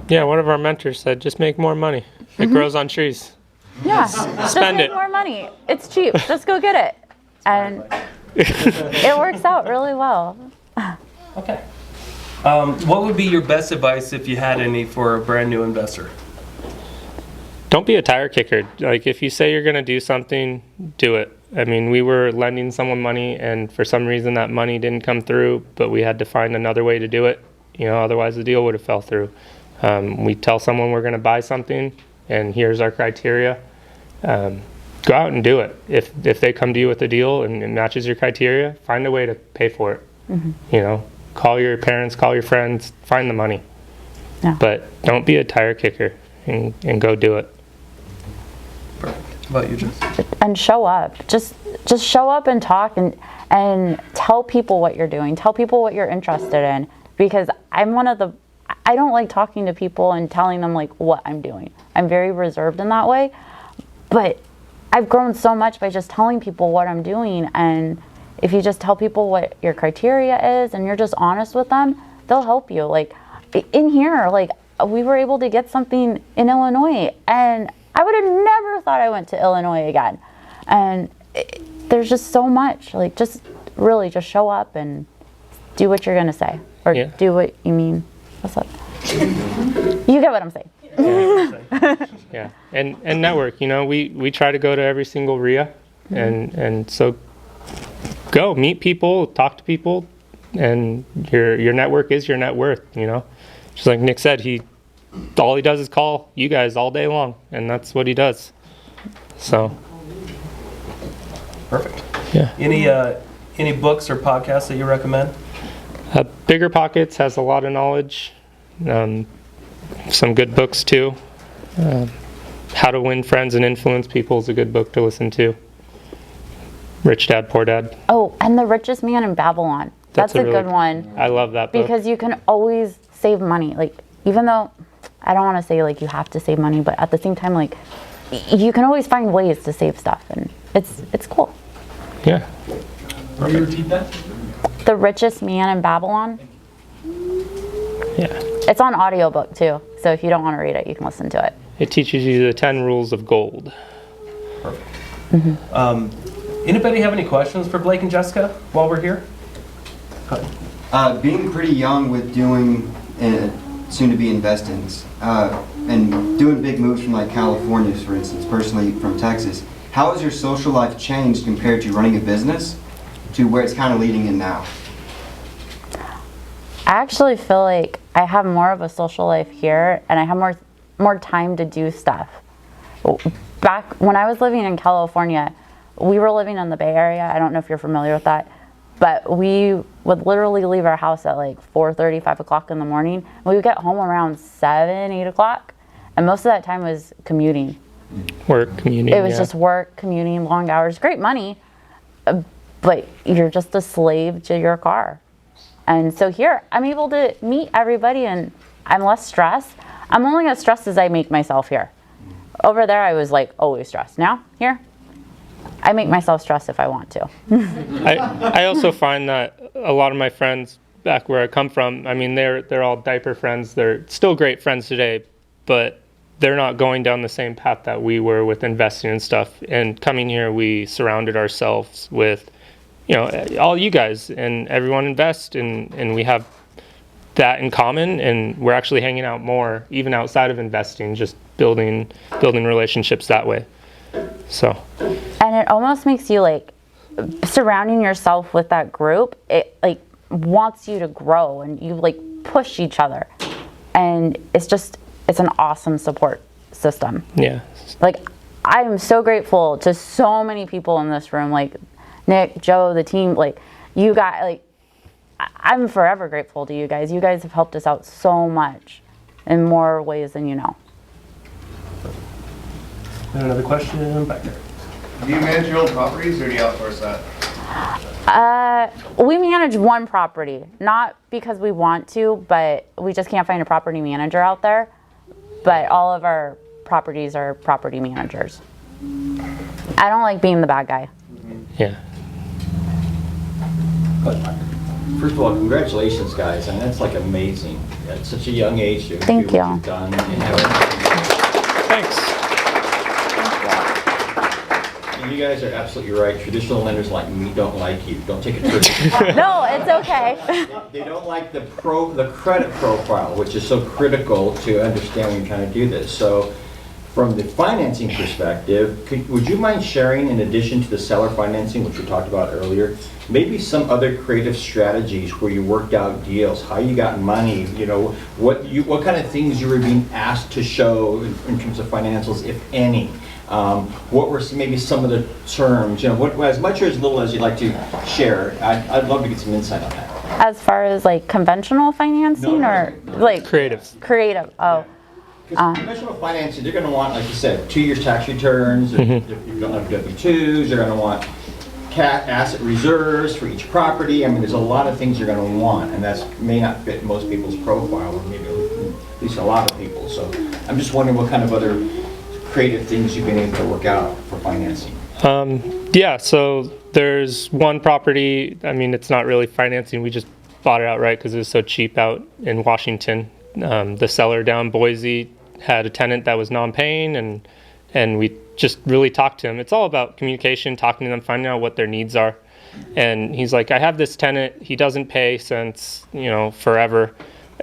Speaker 3: Yeah, one of our mentors said, just make more money. It grows on trees.
Speaker 2: Yeah,
Speaker 3: Spend
Speaker 2: just make more money. It's cheap. Just go get it. And it works out really well.
Speaker 1: Okay. What would be your best advice, if you had any, for a brand new investor?
Speaker 3: Don't be a tire kicker. Like, if you say you're going to do something, do it. I mean, we were lending someone money, and for some reason that money didn't come through, but we had to find another way to do it. You know, otherwise the deal would have fell through. We tell someone we're going to buy something, and here's our criteria. Go out and do it. If they come to you with a deal and it matches your criteria, find a way to pay for it. You know, call your parents, call your friends, find the money.
Speaker 2: Yeah.
Speaker 3: But don't be a tire kicker, and go do it.
Speaker 1: How about you, Jess?
Speaker 2: And show up. Just show up and talk and tell people what you're doing. Tell people what you're interested in. Because I don't like talking to people and telling them like what I'm doing. I'm very reserved in that way. But I've grown so much by just telling people what I'm doing. And if you just tell people what your criteria is and you're just honest with them, they'll help you. Like in here, like we were able to get something in Illinois, and I would have never thought I went to Illinois again. And there's just so much, like just really just show up and do what you're going to say, or do what you mean. What's up? You get what I'm saying.
Speaker 3: Yeah, and network. You know, we try to go to every single REIA, and so go meet people, talk to people, and your network is your net worth. You know, just like Nick said, all he does is call you guys all day long, and that's what he does. So
Speaker 1: Perfect.
Speaker 3: yeah.
Speaker 1: Any books or podcasts that you recommend?
Speaker 3: Bigger Pockets has a lot of knowledge. Some good books too. How to Win Friends and Influence People is a good book to listen to. Rich Dad, Poor Dad.
Speaker 2: Oh, and The Richest Man in Babylon. That's a
Speaker 3: really
Speaker 2: good one.
Speaker 3: I love that book.
Speaker 2: Because you can always save money. Like, even though I don't want to say like you have to save money, but at the same time, like you can always find ways to save stuff, and it's cool.
Speaker 3: Yeah.
Speaker 5: Can you repeat that?
Speaker 2: The Richest Man in Babylon.
Speaker 3: Yeah.
Speaker 2: It's on audiobook too, so if you don't want to read it, you can listen to it.
Speaker 3: It teaches you the 10 rules of gold.
Speaker 1: Perfect. Anybody have any questions for Blake and Jessica while we're here?
Speaker 7: Being pretty young with doing soon-to-be investings and doing big moves from like California, for instance, personally from Texas, how has your social life changed compared to running a business to where it's kind of leading in now?
Speaker 2: I actually feel like I have more of a social life here, and I have more time to do stuff. Back when I was living in California, we were living in the Bay Area. I don't know if you're familiar with that, but we would literally leave our house at like 4:30, 5 o'clock in the morning. We would get home around 7, 8 o'clock, And most of that time was commuting.
Speaker 3: Work, community.
Speaker 2: It was just work, commuting, long hours, great money, but you're just a slave to your car. And so here, I'm able to meet everybody and I'm less stressed. I'm only as stressed as I make myself here. Over there, I was like always stressed. Now, here, I make myself stressed if I want to.
Speaker 3: I also find that a lot of my friends back where I come from, I mean, they're all diaper friends. They're still great friends today, but they're not going down the same path that we were with investing and stuff. And coming here, we surrounded ourselves with, all you guys, and everyone invests, and we have that in common, and we're actually hanging out more, even outside of investing, just building relationships that way. So.
Speaker 2: And it almost makes you like surrounding yourself with that group. It like wants you to grow, and you like push each other, and it's an awesome support system.
Speaker 3: Yeah.
Speaker 2: Like I am so grateful to so many people in this room, like Nick, Joe, the team, like you guys, like I'm forever grateful to you guys. You guys have helped us out so much in more ways than you know.
Speaker 1: And another question back there.
Speaker 4: Do you manage your own properties or do you outsource that?
Speaker 2: We manage one property, not because we want to, but we just can't find a property manager out there. But all of our properties are property managers. I don't like being the bad guy.
Speaker 3: Yeah.
Speaker 5: But first of all, congratulations, guys. I mean, that's like amazing. At such a young age to
Speaker 2: Thank
Speaker 5: do what
Speaker 2: you.
Speaker 5: you've done.
Speaker 3: Thanks.
Speaker 5: And you guys are absolutely right. Traditional lenders like me don't like you. Don't take it personally.
Speaker 2: No, it's okay.
Speaker 5: They don't like the credit profile, which is so critical to understand when you're trying to do this. So from the financing perspective, would you mind sharing, in addition to the seller financing, which we talked about earlier, maybe some other creative strategies where you worked out deals, how you got money, what kind of things you were being asked to show in terms of financials, if any? What were maybe some of the terms, as much or as little as you'd like to share? I'd love to get some insight on that.
Speaker 2: As far as like conventional financing or like
Speaker 3: Creative.
Speaker 2: Oh,
Speaker 5: Because conventional financing, they're going to want, like you said, 2 years tax returns. If you don't have W-2s, they're going to want asset reserves for each property. I mean, there's a lot of things you're going to want, and that may not fit most people's profile, or maybe at least a lot of people. So I'm just wondering what kind of other creative things you've been able to work out for financing.
Speaker 3: Yeah, so there's one property, I mean, it's not really financing, we just bought it outright because it was so cheap out in Washington. The seller down Boise had a tenant that was non-paying, and we just really talked to him. It's all about communication, talking to them, finding out what their needs are. And he's like, I have this tenant, he doesn't pay since, forever.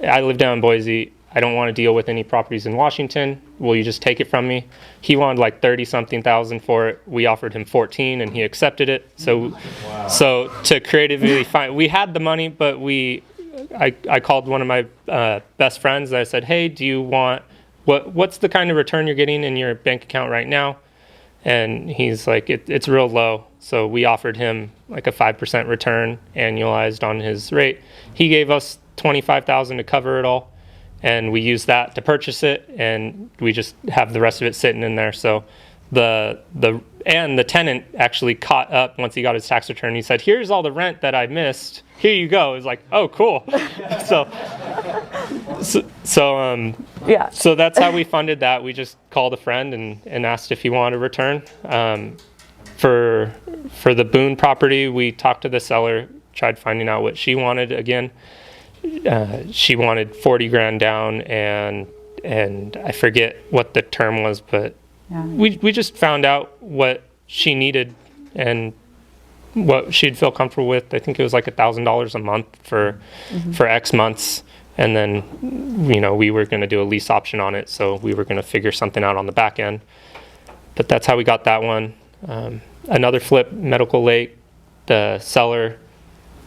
Speaker 3: I live down in Boise. I don't want to deal with any properties in Washington. Will you just take it from me? He wanted like 30-something thousand for it. We offered him 14 and he accepted it. So to creatively find, we had the money, but I called one of my best friends and I said, hey, do you want, what's the kind of return you're getting in your bank account right now? And he's like, it's real low. So we offered him like a 5% return annualized on his rate. He gave us $25,000 to cover it all. And we used that to purchase it, and we just have the rest of it sitting in there. So the tenant actually caught up once he got his tax return. He said, here's all the rent that I missed. Here you go. It's like, oh, cool.
Speaker 2: yeah.
Speaker 3: So that's how we funded that. We just called a friend and asked if he wanted a return. For the Boone property, we talked to the seller, tried finding out what she wanted again. She wanted 40 grand down, and I forget what the term was, but
Speaker 2: Yeah.
Speaker 3: we just found out what she needed and what she'd feel comfortable with. I think it was like $1,000 a month for X months, and then we were going to do a lease option on it, so we were going to figure something out on the back end. But that's how we got that one. Another flip, Medical Lake, the seller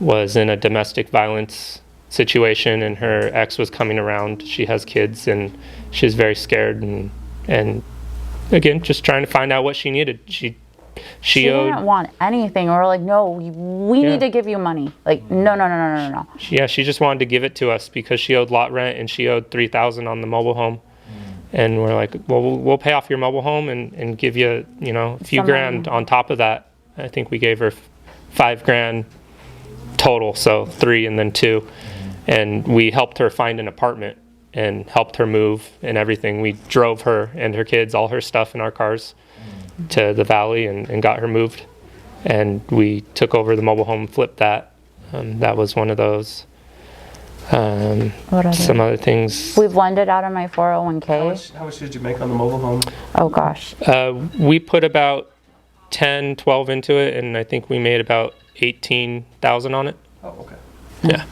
Speaker 3: was in a domestic violence situation, and her ex was coming around. She has kids, and she's very scared, and again, just trying to find out what she needed. She
Speaker 2: didn't want anything. We're like, no, we need to give you money. Like, no.
Speaker 3: She just wanted to give it to us because she owed lot rent and she owed $3,000 on the mobile home, And we're like, well, we'll pay off your mobile home and give you, you know, a few
Speaker 2: Some
Speaker 3: grand
Speaker 2: money.
Speaker 3: on top of that. I think we gave her $5,000 total, so 3 and then 2. And we helped her find an apartment and helped her move and everything. We drove her and her kids, all her stuff in our cars to the valley and got her moved. And we took over the mobile home, flipped that. That was one of those.
Speaker 2: What other?
Speaker 3: Some other things.
Speaker 2: We've lended out of my 401k.
Speaker 1: How much did you make on the mobile home?
Speaker 2: Oh gosh.
Speaker 3: We put about 10, 12 into it, and I think we made about 18,000 on it.
Speaker 1: Oh, okay.
Speaker 3: Yeah.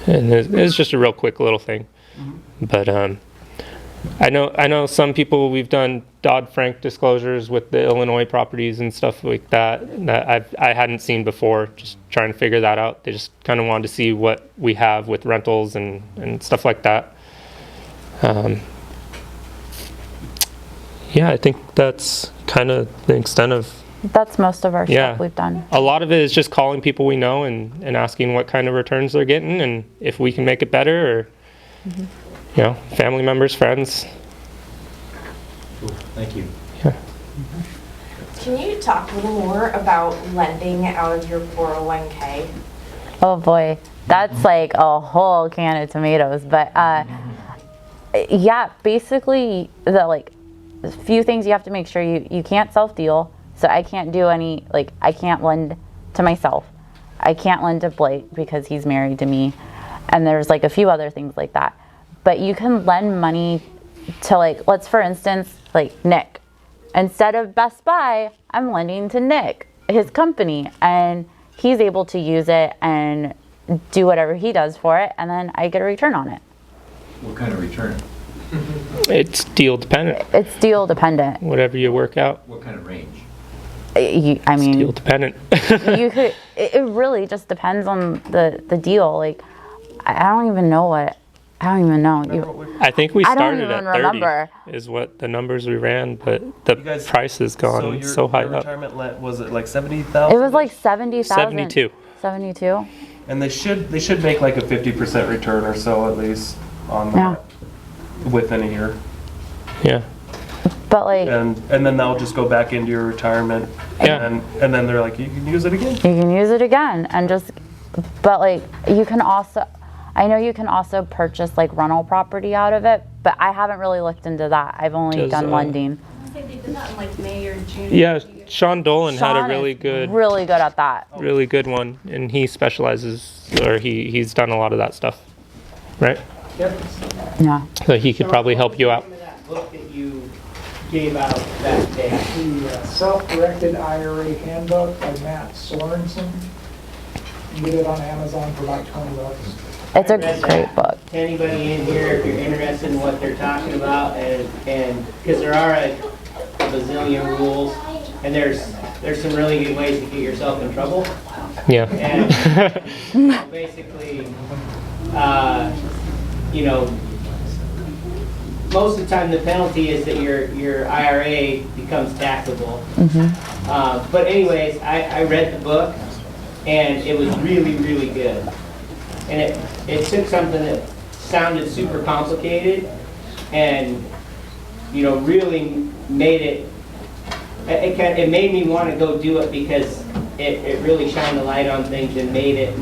Speaker 3: And it's just a real quick little thing. But I know some people, we've done Dodd-Frank disclosures with the Illinois properties and stuff like that I hadn't seen before, just trying to figure that out. They just kind of wanted to see what we have with rentals and stuff like that. Yeah, I think that's kind of the extent of.
Speaker 2: That's most of our
Speaker 3: Yeah.
Speaker 2: stuff we've done.
Speaker 3: A lot of it is just calling people we know and asking what kind of returns they're getting and if we can make it better or, you know, family members, friends.
Speaker 5: Cool. Thank you.
Speaker 8: Can you talk a little more about lending out of your 401k?
Speaker 2: Oh boy, that's like a whole can of tomatoes. But yeah, basically the few things you have to make sure you can't self-deal. So I can't do any, I can't lend to myself. I can't lend to Blake because he's married to me. And there's a few other things like that. But you can lend money to let's for instance, Nick. Instead of Best Buy, I'm lending to Nick, his company, and he's able to use it and do whatever he does for it, and then I get a return on it.
Speaker 5: What kind of return?
Speaker 3: It's deal dependent.
Speaker 2: It's deal dependent.
Speaker 3: Whatever you work out,
Speaker 5: What kind of range?
Speaker 2: I mean,
Speaker 3: deal dependent.
Speaker 2: you could. It really just depends on the deal. I don't even know what. I don't even know.
Speaker 3: I think we
Speaker 2: I don't
Speaker 3: started
Speaker 2: even
Speaker 3: at 30
Speaker 2: remember.
Speaker 3: is what the numbers we ran, but the
Speaker 1: You guys-
Speaker 3: price has gone so high
Speaker 1: your
Speaker 3: up.
Speaker 1: retirement was it like 70,000?
Speaker 2: It was like 70,000.
Speaker 3: 72.
Speaker 2: 72.
Speaker 1: And they should make like a 50% return or so at least on
Speaker 2: Yeah.
Speaker 1: that within a year.
Speaker 3: Yeah.
Speaker 2: But
Speaker 1: And then they'll just go back into your retirement.
Speaker 3: Yeah.
Speaker 1: And then they're like, you can use it again.
Speaker 2: you can use it again and just. But you can also. I know you can also purchase rental property out of it, but I haven't really looked into that. I've only
Speaker 3: Does,
Speaker 2: done lending.
Speaker 8: I think they did that in May or June.
Speaker 3: Yeah, Sean Dolan had
Speaker 2: Sean
Speaker 3: a really
Speaker 2: is
Speaker 3: good
Speaker 2: at that.
Speaker 3: really good one, and he specializes, or he's done a lot of that stuff, right?
Speaker 9: Yep.
Speaker 2: Yeah.
Speaker 3: So he could probably help you out.
Speaker 9: That book that you gave out that day. The Self-Directed IRA Handbook by Matt Sorensen. You can get it on Amazon for about $20.
Speaker 2: It's a
Speaker 9: I read
Speaker 2: great
Speaker 9: that.
Speaker 2: book.
Speaker 9: To anybody in here, if you're interested in what they're talking about, and because there are a bazillion rules, and there's some really good ways to get yourself in trouble.
Speaker 3: Yeah.
Speaker 9: And basically, most of the time the penalty is that your IRA becomes taxable. But anyways, I read the book, and it was really, really good. And it took something that sounded super complicated and, really made it made me want to go do it because it really shined the light on things and made it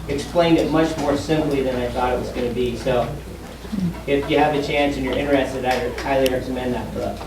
Speaker 9: explained it much more simply than I thought it was going to be. So if you have a chance and you're interested, I highly recommend that book.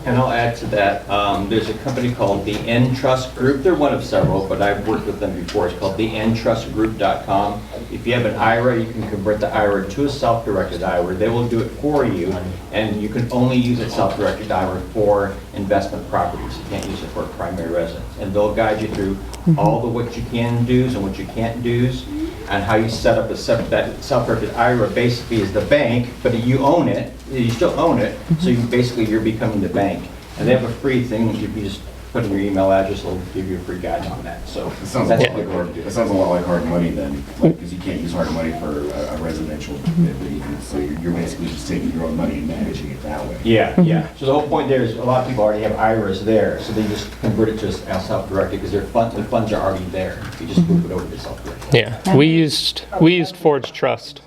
Speaker 5: And I'll add to that, there's a company called the N Trust Group. They're one of several, but I've worked with them before. It's called the ntrustgroup.com. If you have an IRA, you can convert the IRA to a self-directed IRA. They will do it for you, and you can only use a self-directed IRA for investment properties. You can't use it for a primary residence. And they'll guide you through all the what you can do's and what you can't do's, and how you set up that self-directed IRA basically is the bank, but you own it, you still own it, so you're becoming the bank. And they have a free thing, if you just put in your email address, they'll give you a free guide on that. So
Speaker 10: It sounds a lot like hard money then, because you can't use hard money for a residential, so you're basically just taking your own money and managing it that way.
Speaker 5: Yeah. So the whole point there is a lot of people already have IRAs there, so they just convert it to a self-directed because the funds are already there. You just move it over to self-directed.
Speaker 3: Yeah. We used Forge Trust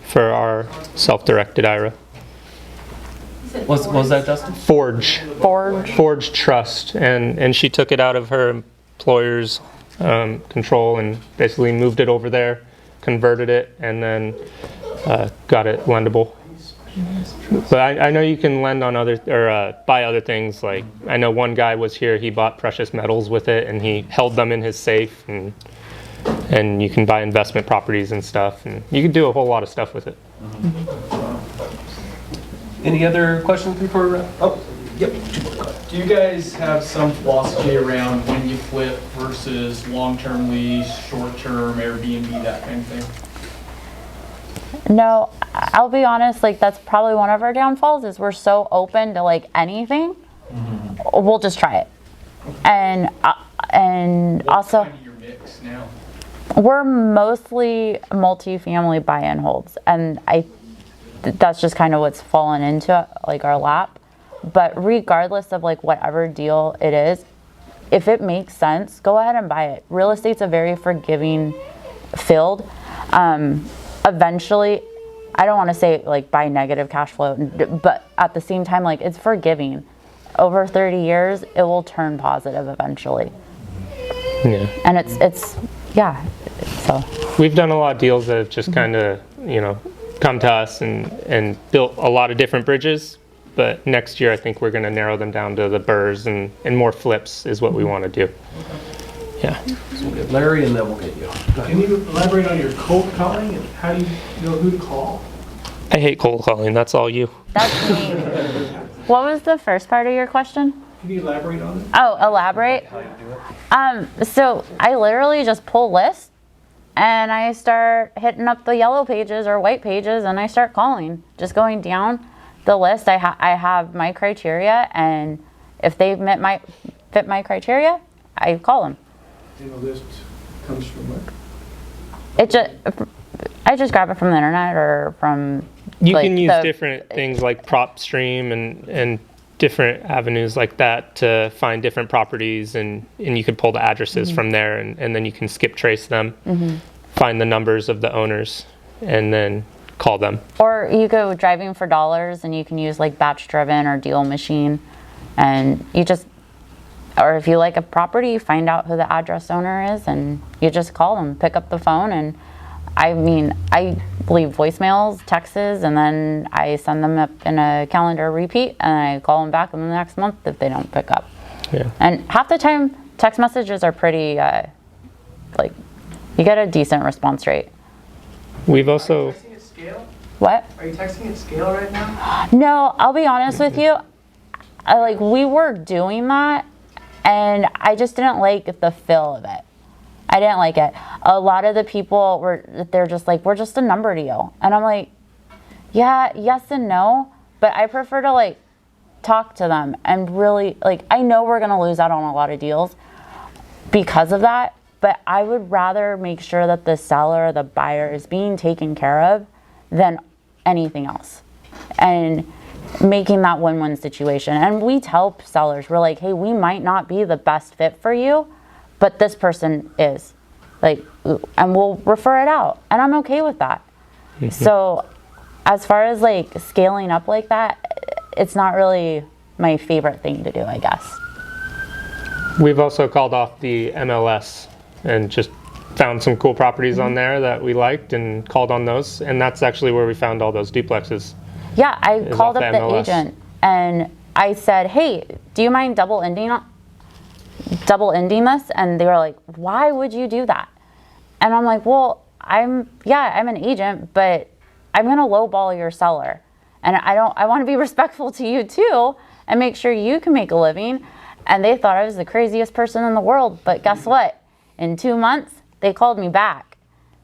Speaker 3: for our self-directed IRA.
Speaker 1: What was that, Justin?
Speaker 3: Forge Trust, and she took it out of her employer's control and basically moved it over there, converted it, and then got it lendable. But I know you can lend on other or buy other things. Like I know one guy was here, he bought precious metals with it, and he held them in his safe, and you can buy investment properties and stuff, and you can do a whole lot of stuff with it.
Speaker 1: Any other questions before we wrap?
Speaker 11: Oh, yep. Do you guys have some philosophy around when you flip versus long-term lease, short-term, Airbnb, that kind of thing?
Speaker 2: No, I'll be honest, like that's probably one of our downfalls is we're so open to like anything. We'll just try it. And
Speaker 11: What's
Speaker 2: also
Speaker 11: kind of your mix now?
Speaker 2: we're mostly multi-family buy-and holds, and that's just kind of what's fallen into like our lap. But regardless of like whatever deal it is, if it makes sense, go ahead and buy it. Real estate's a very forgiving field. Eventually, I don't want to say like buy negative cash flow, but at the same time, like it's forgiving. Over 30 years, it will turn positive eventually.
Speaker 3: Yeah.
Speaker 2: And it's yeah. So
Speaker 3: We've done a lot of deals that have just kind of, come to us and built a lot of different bridges. But next year, I think we're going to narrow them down to the burrs and more flips is what we want to do. Yeah.
Speaker 1: So we'll get Larry and then we'll get you.
Speaker 11: Can you elaborate on your cold calling and how do you know who to call?
Speaker 3: I hate cold calling. That's all you.
Speaker 2: that's me. What was the first part of your question?
Speaker 11: Can you elaborate on it?
Speaker 2: Oh, elaborate. So I literally just pull lists and I start hitting up the yellow pages or white pages and I start calling, just going down the list. I have my criteria, and if they fit my criteria, I call them.
Speaker 11: And the list comes from where?
Speaker 2: I just grab it from the internet or from.
Speaker 3: You
Speaker 2: like,
Speaker 3: can use different things like PropStream and different avenues like that to find different properties, and you can pull the addresses from there, and then you can skip trace them, find the numbers of the owners, and then call them.
Speaker 2: Or you go driving for dollars and you can use like Batch Driven or Deal Machine, and or if you like a property, you find out who the address owner is and you just call them, pick up the phone. And I leave voicemails, texts, and then I send them up in a calendar repeat, and I call them back in the next month if they don't pick up.
Speaker 3: Yeah.
Speaker 2: And half the time, text messages are pretty, you get a decent response rate.
Speaker 3: We've also...
Speaker 11: Are you texting at scale?
Speaker 2: What?
Speaker 11: Are you texting at scale right now?
Speaker 2: No, I'll be honest with you. We were doing that, and I just didn't like the feel of it. I didn't like it. A lot of the people they're just like, we're just a number to you. And I'm like, yeah, yes and no, but I prefer to talk to them and really, I know we're gonna lose out on a lot of deals because of that, but I would rather make sure that the seller or the buyer is being taken care of than anything else. And making that win-win situation. And we tell sellers, we're like, hey, we might not be the best fit for you, but this person is. And we'll refer it out. And I'm okay with that. So as far as scaling up like that, it's not really my favorite thing to do, I guess.
Speaker 3: We've also called off the MLS and just found some cool properties on there that we liked and called on those. And that's actually where we found all those duplexes.
Speaker 2: Yeah, I called up the
Speaker 3: MLS
Speaker 2: agent and I said, hey, do you mind double ending this? And they were like, why would you do that? And I'm like, well, I'm an agent, but I'm gonna lowball your seller. And I wanna be respectful to you too and make sure you can make a living. And they thought I was the craziest person in the world, but guess what? In 2 months, they called me back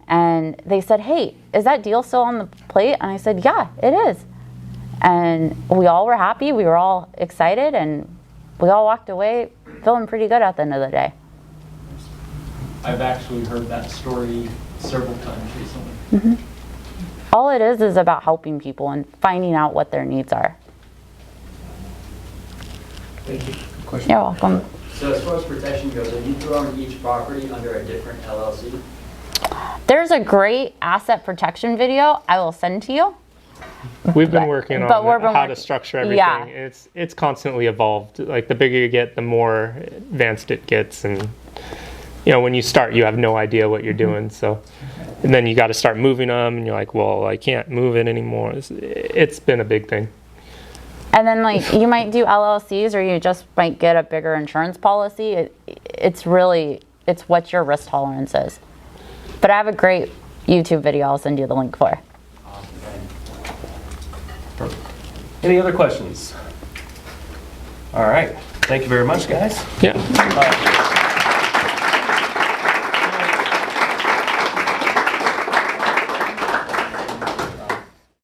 Speaker 2: and they said, hey, is that deal still on the plate? And I said, yeah, it is. And we all were happy, we were all excited, and we all walked away feeling pretty good at the end of the day.
Speaker 11: I've actually heard that story several times recently.
Speaker 2: All it is about helping people and finding out what their needs are.
Speaker 11: Thank you.
Speaker 2: You're welcome.
Speaker 12: So as far as protection goes, are you throwing each property under a different LLC?
Speaker 2: There's a great asset protection video I will send to you.
Speaker 3: We've been working
Speaker 2: But we've
Speaker 3: on
Speaker 2: been
Speaker 3: how to
Speaker 2: work-
Speaker 3: structure everything.
Speaker 2: yeah.
Speaker 3: It's constantly evolved. Like the bigger you get, the more advanced it gets, and when you start, you have no idea what you're doing. So, and then you got to start moving them, and you're like, well, I can't move it anymore. It's been a big thing.
Speaker 2: And then like you might do LLCs, or you just might get a bigger insurance policy. It's what your risk tolerance is. But I have a great YouTube video I'll send you the link for.
Speaker 1: Any other questions? All right. Thank you very much, guys.
Speaker 3: Yeah.